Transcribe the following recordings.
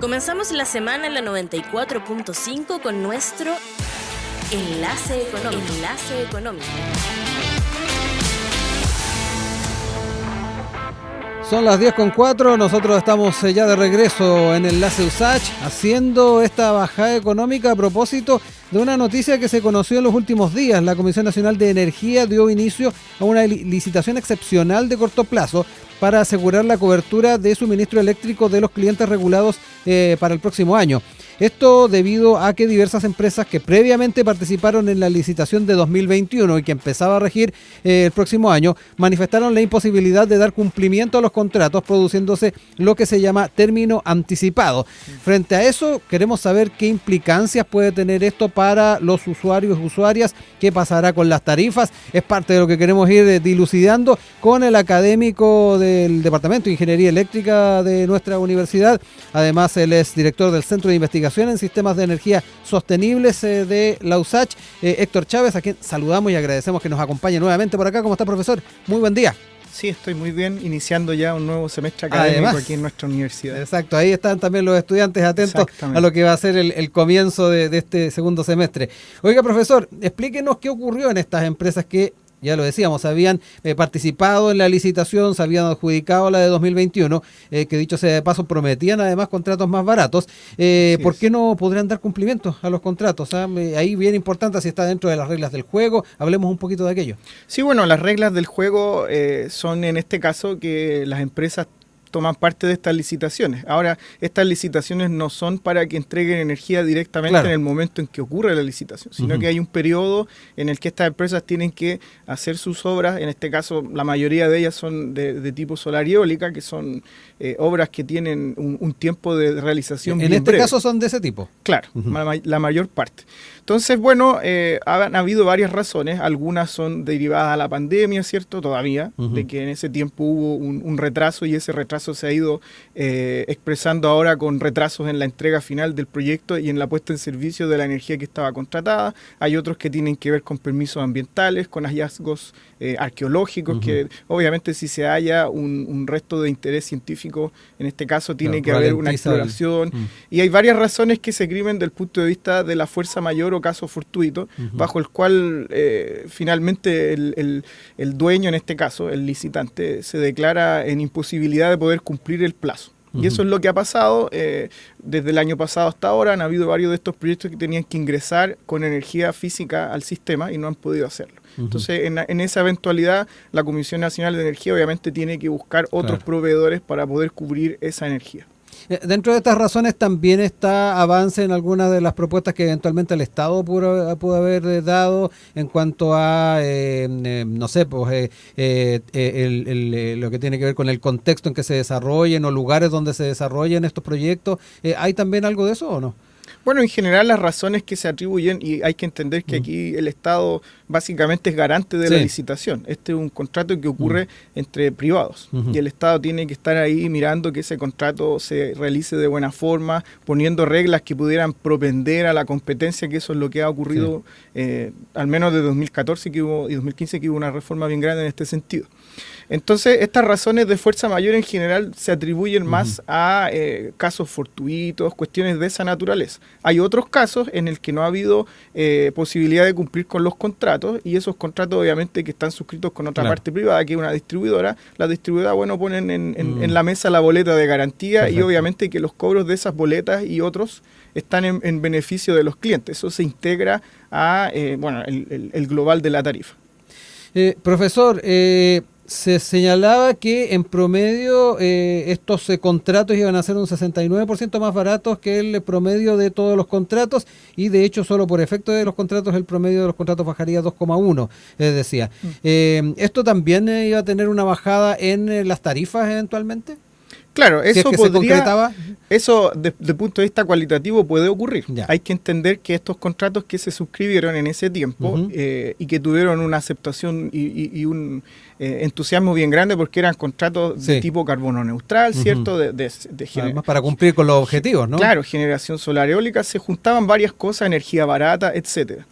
Comenzamos la semana en la 94.5 con nuestro Enlace Económico. Son las 10:04, nosotros estamos ya de regreso en Enlace USACH haciendo esta bajada económica a propósito de una noticia que se conoció en los últimos días. La Comisión Nacional de Energía dio inicio a una licitación excepcional de corto plazo para asegurar la cobertura de suministro eléctrico de los clientes regulados para el próximo año. Esto debido a que diversas empresas que previamente participaron en la licitación de 2021 y que empezaba a regir el próximo año, manifestaron la imposibilidad de dar cumplimiento a los contratos, produciéndose lo que se llama término anticipado. Frente a eso, queremos saber qué implicancias puede tener esto para los usuarios y usuarias, qué pasará con las tarifas. Es parte de lo que queremos ir dilucidando con el académico del Departamento de Ingeniería Eléctrica de nuestra universidad. Además, él es director del Centro de Investigación en Sistemas de Energía Sostenibles de la USACH, Héctor Chávez, a quien saludamos y agradecemos que nos acompañe nuevamente por acá. ¿Cómo está, profesor? Muy buen día. Sí, estoy muy bien, iniciando ya un nuevo semestre académico aquí en nuestra universidad. Exacto, ahí están también los estudiantes atentos a lo que va a ser el comienzo de este segundo semestre. Oiga, profesor, explíquenos qué ocurrió en estas empresas que, ya lo decíamos, habían participado en la licitación, se habían adjudicado la de 2021, que dicho sea de paso prometían además contratos más baratos. ¿Por qué no podrían dar cumplimiento a los contratos? Ahí bien importante si está dentro de las reglas del juego. Hablemos un poquito de aquello. Sí, bueno, las reglas del juego son en este caso que las empresas toman parte de estas licitaciones. Ahora, estas licitaciones no son para que entreguen energía directamente en el momento en que ocurre la licitación, sino que hay un periodo en el que estas empresas tienen que hacer sus obras. En este caso, la mayoría de ellas son de tipo solar y eólica, que son obras que tienen un tiempo de realización bien breve. Caso son de ese tipo. Claro, la mayor parte. Entonces, bueno, han habido varias razones. Algunas son derivadas a la pandemia, ¿cierto? Todavía, de que en ese tiempo hubo un retraso y ese retraso se ha ido expresando ahora con retrasos en la entrega final del proyecto y en la puesta en servicio de la energía que estaba contratada. Hay otros que tienen que ver con permisos ambientales, con hallazgos arqueológicos, que obviamente si se halla un resto de interés científico, en este caso tiene que haber una exploración. Y hay varias razones que se esgrimen del punto de vista de la fuerza mayor o caso fortuito, bajo el cual finalmente el dueño, en este caso, el licitante, se declara en imposibilidad de poder cumplir el plazo. Y eso es lo que ha pasado desde el año pasado hasta ahora. Han habido varios de estos proyectos que tenían que ingresar con energía física al sistema y no han podido hacerlo. Entonces, en esa eventualidad, la Comisión Nacional de Energía obviamente tiene que buscar otros proveedores para poder cubrir esa energía. Dentro de estas razones también está avance en algunas de las propuestas que eventualmente el Estado pudo haber dado en cuanto a, no sé, pues lo que tiene que ver con el contexto en que se desarrollen o lugares donde se desarrollen estos proyectos. ¿Hay también algo de eso o no? Bueno, en general las razones que se atribuyen, y hay que entender que aquí el Estado básicamente es garante de la licitación. Este es un contrato que ocurre entre privados y el Estado tiene que estar ahí mirando que ese contrato se realice de buena forma, poniendo reglas que pudieran propender a la competencia, que eso es lo que ha ocurrido al menos de 2014 y 2015, que hubo una reforma bien grande en este sentido. Entonces, estas razones de fuerza mayor en general se atribuyen más a casos fortuitos, cuestiones de esa naturaleza. Hay otros casos en el que no ha habido posibilidad de cumplir con los contratos, y esos contratos obviamente que están suscritos con otra parte privada, que es una distribuidora. La distribuidora, bueno, ponen en la mesa la boleta de garantía. Perfecto. Y obviamente que los cobros de esas boletas y otros están en beneficio de los clientes. Eso se integra a el global de la tarifa. Profesor, se señalaba que en promedio estos contratos iban a ser un 69% más baratos que el promedio de todos los contratos, y de hecho solo por efecto de los contratos el promedio de los contratos bajaría 2,1, decía. ¿Esto también iba a tener una bajada en las tarifas eventualmente? Claro, eso si es que eso desde el punto de vista cualitativo puede ocurrir. Ya. Hay que entender que estos contratos que se suscribieron en ese tiempo y que tuvieron una aceptación y un entusiasmo bien grande, porque eran contratos de tipo carbono neutral, ¿cierto? Además, para cumplir con los objetivos, ¿no? Claro, generación solar eólica, se juntaban varias cosas, energía barata, etcétera.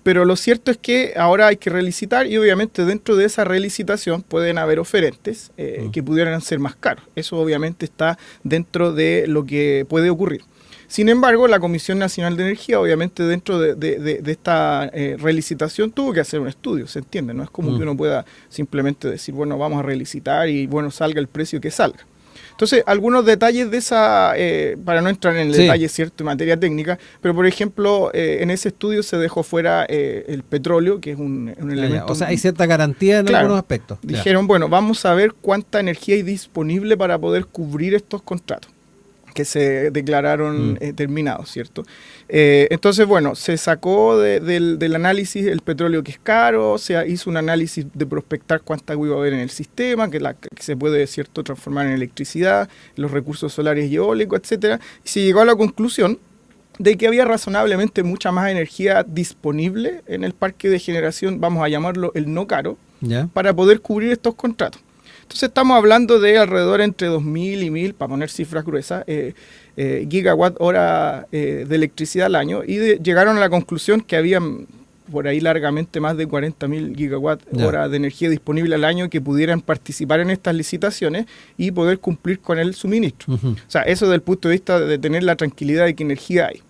Pero lo cierto es que ahora hay que relicitar y obviamente dentro de esa relicitación pueden haber oferentes que pudieran ser más caros. Eso obviamente está dentro de lo que puede ocurrir. Sin embargo, la Comisión Nacional de Energía, obviamente dentro de esta relicitación, tuvo que hacer un estudio, ¿se entiende? No es como que uno pueda simplemente decir, bueno, vamos a relicitar y bueno, salga el precio que salga. Entonces, algunos detalles de esa, para no entrar en el detalle, cierto, en materia técnica, pero por ejemplo, en ese estudio se dejó fuera el petróleo, que es un elemento... O sea, hay cierta garantía en algunos aspectos. Dijeron, bueno, vamos a ver cuánta energía hay disponible para poder cubrir estos contratos que se declararon terminados, ¿cierto? Entonces, bueno, se sacó del análisis el petróleo que es caro, se hizo un análisis de prospectar cuánta agua iba a haber en el sistema, que se puede, ¿cierto?, transformar en electricidad, los recursos solares y eólicos, etcétera, y se llegó a la conclusión de que había razonablemente mucha más energía disponible en el parque de generación, vamos a llamarlo el no caro, para poder cubrir estos contratos. Entonces estamos hablando de alrededor entre 2.000 y 1.000, para poner cifras gruesas, gigawatt hora de electricidad al año, y llegaron a la conclusión que había por ahí largamente más de 40.000 gigawatt hora de energía disponible al año que pudieran participar en estas licitaciones y poder cumplir con el suministro. O sea, eso desde el punto de vista de tener la tranquilidad de que energía hay.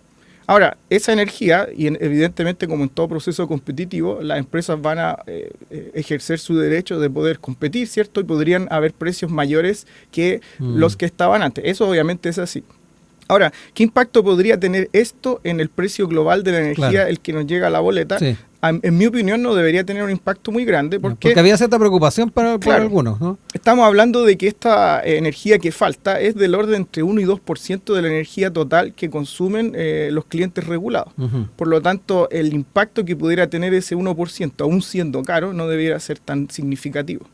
Ahora, esa energía, y evidentemente como en todo proceso competitivo, las empresas van a ejercer su derecho de poder competir, ¿cierto? Y podrían haber precios mayores que los que estaban antes. Eso obviamente es así. Ahora, ¿qué impacto podría tener esto en el precio global de la energía, el que nos llega a la boleta? Sí. En mi opinión no debería tener un impacto muy grande porque había cierta preocupación por algunos, ¿no? Estamos hablando de que esta energía que falta es del orden entre 1 y 2% de la energía total que consumen los clientes regulados. Por lo tanto, el impacto que pudiera tener ese 1%, aún siendo caro, no debiera ser tan significativo.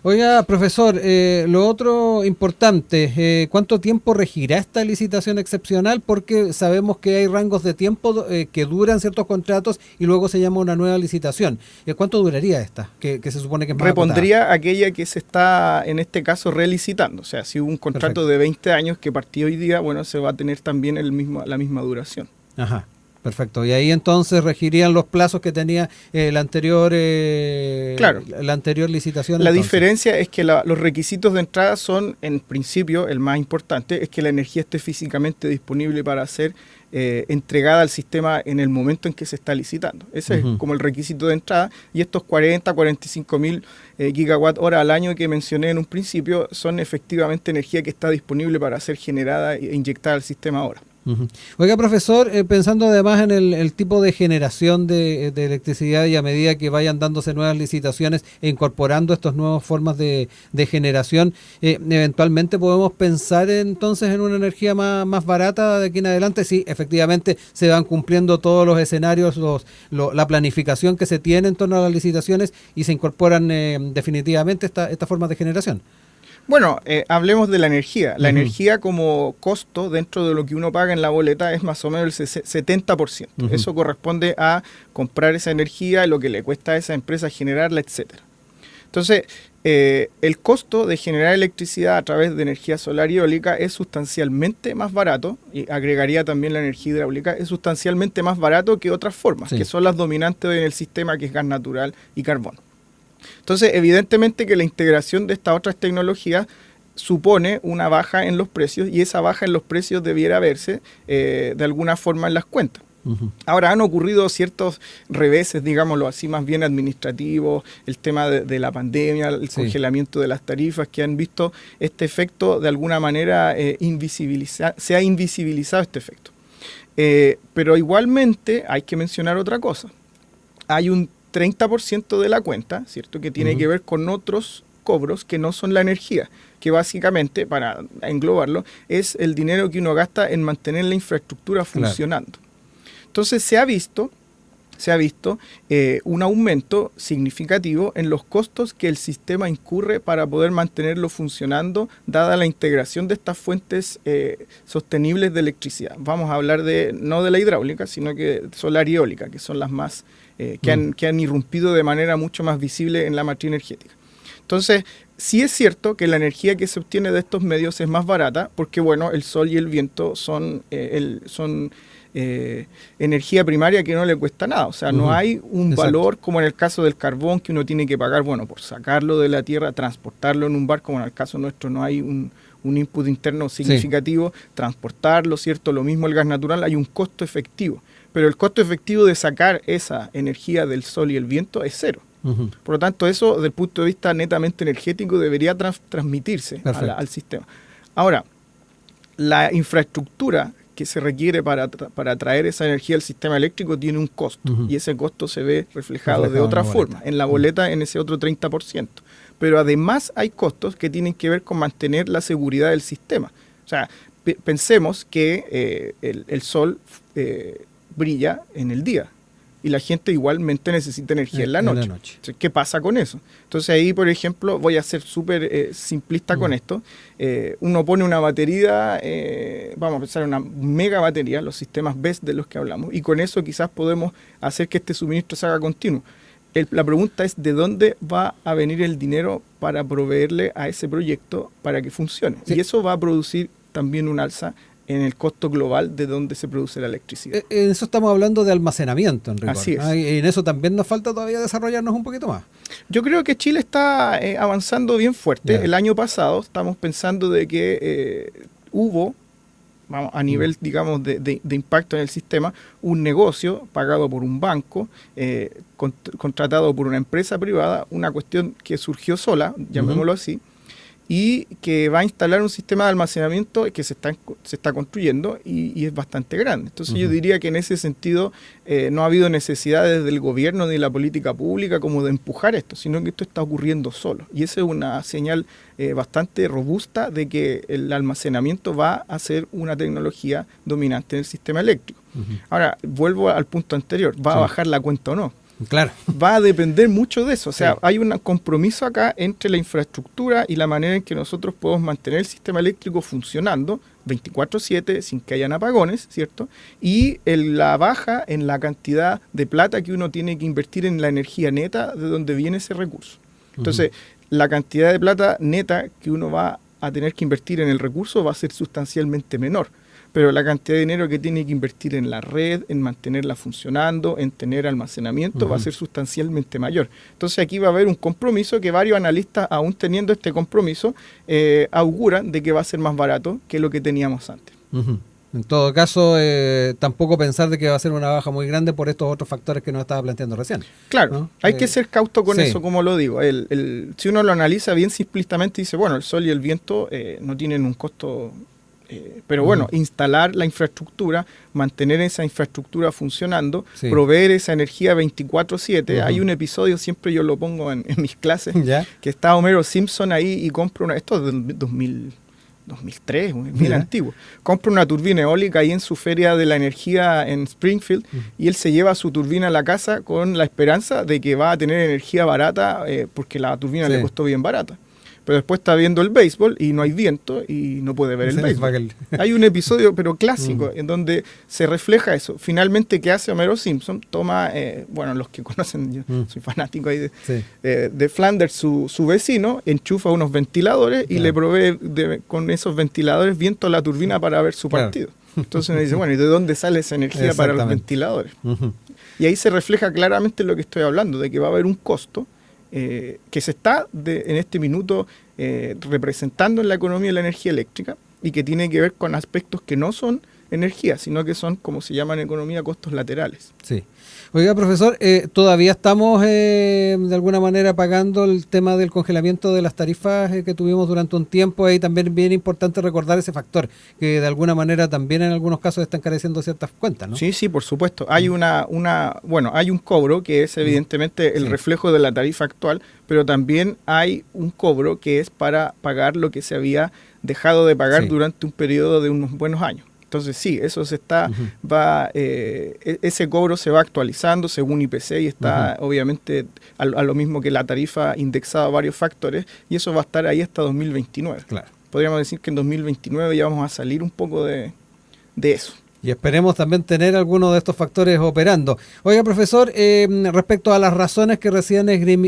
Oiga, profesor, lo otro importante, ¿cuánto tiempo regirá esta licitación excepcional? Porque sabemos que hay rangos de tiempo que duran ciertos contratos y luego se llama una nueva licitación. ¿Cuánto duraría esta, que se supone que es más Repondría acotada? Aquella que se está, en este caso, relicitando. O sea, si hubo un contrato de 20 años que partió hoy día, bueno, se va a tener también la misma duración. Ajá. Perfecto, y ahí entonces regirían los plazos que tenía la anterior licitación. La diferencia es que los requisitos de entrada son, en principio, el más importante, es que la energía esté físicamente disponible para ser entregada al sistema en el momento en que se está licitando. Ese es como el requisito de entrada, y estos 45.000 gigawatt hora al año que mencioné en un principio son efectivamente energía que está disponible para ser generada e inyectada al sistema ahora. Oiga, profesor, pensando además en el tipo de generación de electricidad y a medida que vayan dándose nuevas licitaciones e incorporando estas nuevas formas de generación, eventualmente podemos pensar entonces en una energía más barata de aquí en adelante, si efectivamente se van cumpliendo todos los escenarios, la planificación que se tiene en torno a las licitaciones y se incorporan definitivamente estas formas de generación. Bueno, hablemos de la energía. La energía como costo dentro de lo que uno paga en la boleta es más o menos el 70%. Eso corresponde a comprar esa energía, lo que le cuesta a esa empresa generarla, etcétera. Entonces, el costo de generar electricidad a través de energía solar y eólica es sustancialmente más barato, y agregaría también la energía hidráulica, es sustancialmente más barato que otras formas, que son las dominantes en el sistema, que es gas natural y carbón. Entonces, evidentemente que la integración de estas otras tecnologías supone una baja en los precios, y esa baja en los precios debiera verse de alguna forma en las cuentas. Ahora, han ocurrido ciertos reveses, digámoslo así, más bien administrativos, el tema de la pandemia, el congelamiento de las tarifas, que han visto este efecto de alguna manera se ha invisibilizado este efecto. Pero igualmente hay que mencionar otra cosa. Hay un 30% de la cuenta, ¿cierto?, que tiene que ver con otros cobros que no son la energía, que básicamente, para englobarlo, es el dinero que uno gasta en mantener la infraestructura funcionando. Entonces se ha visto un aumento significativo en los costos que el sistema incurre para poder mantenerlo funcionando, dada la integración de estas fuentes sostenibles de electricidad. Vamos a hablar no de la hidráulica, sino que solar y eólica, que son las más que han irrumpido de manera mucho más visible en la matriz energética. Entonces, sí es cierto que la energía que se obtiene de estos medios es más barata, porque bueno, el sol y el viento son energía primaria que no le cuesta nada. O sea, no hay un valor como en el caso del carbón que uno tiene que pagar, bueno, por sacarlo de la tierra, transportarlo en un barco, como en el caso nuestro no hay un input interno significativo, transportarlo, ¿cierto? Lo mismo el gas natural, hay un costo efectivo. Pero el costo efectivo de sacar esa energía del sol y el viento es cero. Por lo tanto, eso desde el punto de vista netamente energético debería transmitirse al sistema. Ahora, la infraestructura que se requiere para traer esa energía al sistema eléctrico tiene un costo, y ese costo se ve reflejado de otra forma, en la boleta, en ese otro 30%. Pero además hay costos que tienen que ver con mantener la seguridad del sistema. O sea, pensemos que el sol brilla en el día y la gente igualmente necesita energía en la noche. Entonces, ¿qué pasa con eso? Entonces ahí, por ejemplo, voy a ser súper simplista con esto. Uno pone una batería, vamos a pensar en una mega batería, los sistemas BESS de los que hablamos, y con eso quizás podemos hacer que este suministro se haga continuo. La pregunta es ¿de dónde va a venir el dinero para proveerle a ese proyecto para que funcione? Sí. Y eso va a producir también un alza en el costo global de donde se produce la electricidad. En eso estamos hablando de almacenamiento, en rigor. Así es. Y en eso también nos falta todavía desarrollarnos un poquito más. Yo creo que Chile está avanzando bien fuerte. El año pasado estamos pensando de que hubo, a nivel, digamos, de impacto en el sistema, un negocio pagado por un banco, contratado por una empresa privada, una cuestión que surgió sola, llamémoslo así, y que va a instalar un sistema de almacenamiento que se está construyendo y es bastante grande. Entonces yo diría que en ese sentido no ha habido necesidad desde el gobierno ni la política pública como de empujar esto, sino que esto está ocurriendo solo. Y esa es una señal bastante robusta de que el almacenamiento va a ser una tecnología dominante en el sistema eléctrico. Ahora, vuelvo al punto anterior, ¿va a bajar la cuenta o no? Claro. Va a depender mucho de eso. O sea, hay un compromiso acá entre la infraestructura y la manera en que nosotros podemos mantener el sistema eléctrico funcionando 24/7 sin que hayan apagones, ¿cierto? Y la baja en la cantidad de plata que uno tiene que invertir en la energía neta de donde viene ese recurso. Entonces, la cantidad de plata neta que uno va a tener que invertir en el recurso va a ser sustancialmente menor. Pero la cantidad de dinero que tiene que invertir en la red, en mantenerla funcionando, en tener almacenamiento, va a ser sustancialmente mayor. Entonces aquí va a haber un compromiso que varios analistas, aún teniendo este compromiso, auguran de que va a ser más barato que lo que teníamos antes. En todo caso, tampoco pensar de que va a ser una baja muy grande por estos otros factores que nos estaba planteando recién. Claro, ¿no? Hay que ser cauto con eso, como lo digo. Si uno lo analiza bien simplistamente, dice, bueno, el sol y el viento no tienen un costo... pero bueno, instalar la infraestructura, mantener esa infraestructura funcionando, proveer esa energía 24/7. Hay un episodio, siempre yo lo pongo en mis clases, que está Homero Simpson ahí y compra esto es del 2003, bien antiguo. Compra una turbina eólica ahí en su feria de la energía en Springfield y él se lleva su turbina a la casa con la esperanza de que va a tener energía barata porque la turbina le costó bien barata. Pero después está viendo el béisbol y no hay viento y no puede ver el béisbol. Hay un episodio, pero clásico, en donde se refleja eso. Finalmente, ¿qué hace Homero Simpson? Toma, bueno, los que conocen, yo soy fanático ahí de Flanders, su vecino, enchufa unos ventiladores y le provee con esos ventiladores viento a la turbina para ver su partido. Entonces me dice, bueno, ¿y de dónde sale esa energía para los ventiladores? Y ahí se refleja claramente lo que estoy hablando, de que va a haber un costo que se está en este minuto representando en la economía de la energía eléctrica y que tiene que ver con aspectos que no son energía, sino que son, como se llama en economía, costos laterales. Sí. Oiga, profesor, todavía estamos de alguna manera pagando el tema del congelamiento de las tarifas que tuvimos durante un tiempo. Ahí también bien importante recordar ese factor, que de alguna manera también en algunos casos está encareciendo ciertas cuentas, ¿no? Sí, por supuesto. Hay hay un cobro que es evidentemente el reflejo de la tarifa actual, pero también hay un cobro que es para pagar lo que se había dejado de pagar durante un periodo de unos buenos años. Entonces sí, eso se está, ese cobro se va actualizando según IPC y está obviamente a lo mismo que la tarifa indexada a varios factores y eso va a estar ahí hasta 2029. Claro. Podríamos decir que en 2029 ya vamos a salir un poco de eso. Y esperemos también tener algunos de estos factores operando. Oiga, profesor, respecto a las razones que recién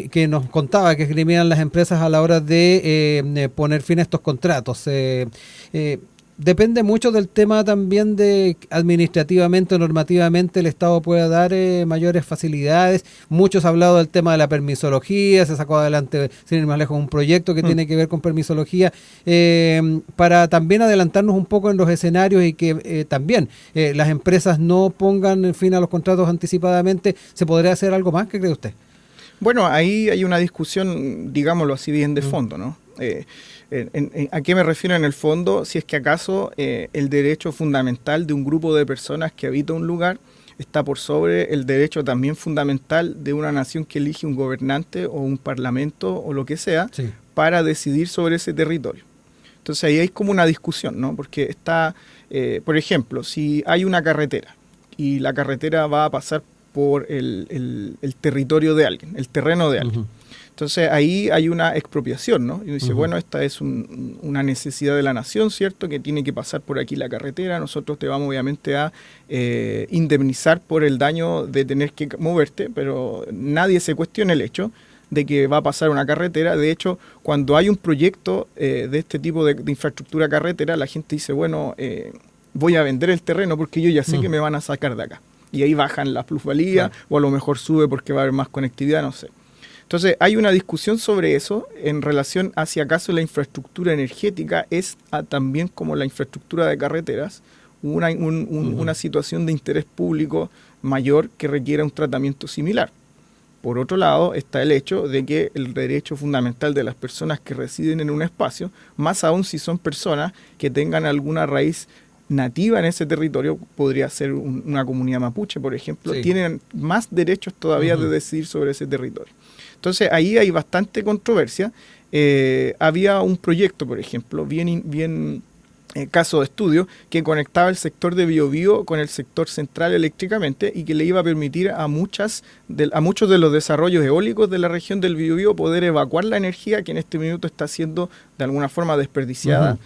que nos contaba que esgrimían las empresas a la hora de poner fin a estos contratos, depende mucho del tema también de administrativamente o normativamente el Estado pueda dar mayores facilidades. Muchos han hablado del tema de la permisología, se sacó adelante, sin ir más lejos, un proyecto que tiene que ver con permisología, para también adelantarnos un poco en los escenarios y que también las empresas no pongan fin a los contratos anticipadamente. ¿Se podría hacer algo más? ¿Qué cree usted? Bueno, ahí hay una discusión, digámoslo así, bien de fondo, ¿no? ¿A qué me refiero en el fondo? Si es que acaso el derecho fundamental de un grupo de personas que habita un lugar está por sobre el derecho también fundamental de una nación que elige un gobernante o un parlamento o lo que sea, sí, para decidir sobre ese territorio. Entonces ahí hay como una discusión, ¿no? Porque está, por ejemplo, si hay una carretera y la carretera va a pasar por el territorio de alguien, el terreno de alguien. Entonces ahí hay una expropiación, ¿no? Y uno dice, bueno, esta es una necesidad de la nación, ¿cierto? Que tiene que pasar por aquí la carretera, nosotros te vamos obviamente a indemnizar por el daño de tener que moverte, pero nadie se cuestiona el hecho de que va a pasar una carretera. De hecho, cuando hay un proyecto de este tipo de infraestructura carretera, la gente dice, bueno, voy a vender el terreno porque yo ya sé que me van a sacar de acá. Y ahí bajan la plusvalía, claro, o a lo mejor sube porque va a haber más conectividad, no sé. Entonces hay una discusión sobre eso en relación a si acaso la infraestructura energética es también como la infraestructura de carreteras, una situación de interés público mayor que requiera un tratamiento similar. Por otro lado está el hecho de que el derecho fundamental de las personas que residen en un espacio, más aún si son personas que tengan alguna raíz nativa en ese territorio, podría ser una comunidad mapuche, por ejemplo, sí, tienen más derechos todavía de decidir sobre ese territorio. Entonces ahí hay bastante controversia. Había un proyecto, por ejemplo, bien caso de estudio, que conectaba el sector de Biobío con el sector central eléctricamente y que le iba a permitir a muchos de los desarrollos eólicos de la región del Biobío poder evacuar la energía que en este minuto está siendo de alguna forma desperdiciada,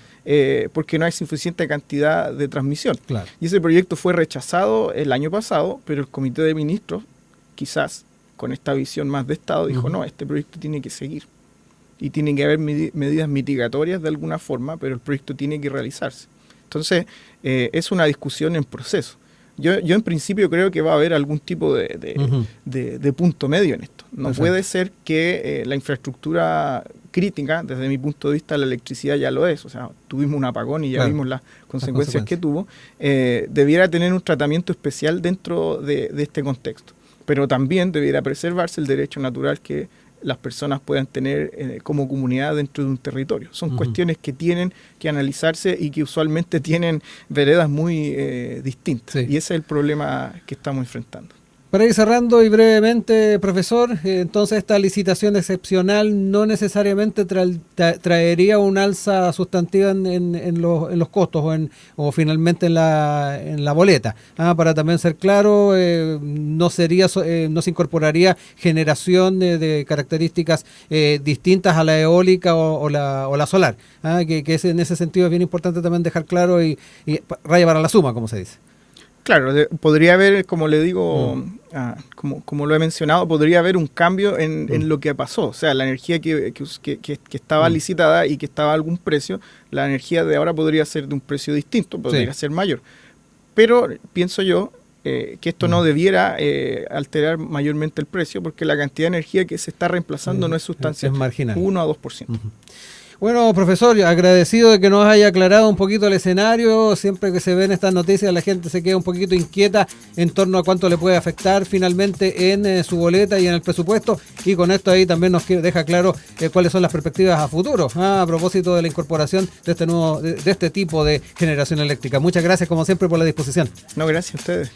porque no hay suficiente cantidad de transmisión. Claro. Y ese proyecto fue rechazado el año pasado, pero el Comité de Ministros, quizás con esta visión más de Estado, dijo, no, este proyecto tiene que seguir. Y tiene que haber medidas mitigatorias de alguna forma, pero el proyecto tiene que realizarse. Entonces, es una discusión en proceso. Yo en principio creo que va a haber algún tipo de punto medio en esto. No puede ser que la infraestructura crítica, desde mi punto de vista la electricidad ya lo es, o sea, tuvimos un apagón y ya vimos las consecuencias que tuvo, debiera tener un tratamiento especial dentro de este contexto. Pero también debiera preservarse el derecho natural que las personas puedan tener como comunidad dentro de un territorio. Son cuestiones que tienen que analizarse y que usualmente tienen veredas muy distintas. Sí. Y ese es el problema que estamos enfrentando. Para ir cerrando y brevemente, profesor, entonces esta licitación excepcional no necesariamente traería un alza sustantiva en los costos o finalmente en la boleta. Para también ser claro, no se incorporaría generación de características distintas a la eólica o la solar. Que en ese sentido es bien importante también dejar claro y raya para la suma, como se dice. Claro, podría haber, como le digo, como lo he mencionado, podría haber un cambio en lo que pasó. O sea, la energía que estaba licitada y que estaba a algún precio, la energía de ahora podría ser de un precio distinto, podría ser mayor. Pero pienso yo que esto no debiera alterar mayormente el precio, porque la cantidad de energía que se está reemplazando no es sustancial, es marginal. 1 a 2%. Bueno, profesor, agradecido de que nos haya aclarado un poquito el escenario. Siempre que se ven estas noticias la gente se queda un poquito inquieta en torno a cuánto le puede afectar finalmente en su boleta y en el presupuesto, y con esto ahí también nos deja claro cuáles son las perspectivas a futuro a propósito de la incorporación de este tipo de generación eléctrica. Muchas gracias como siempre por la disposición. No, gracias a ustedes.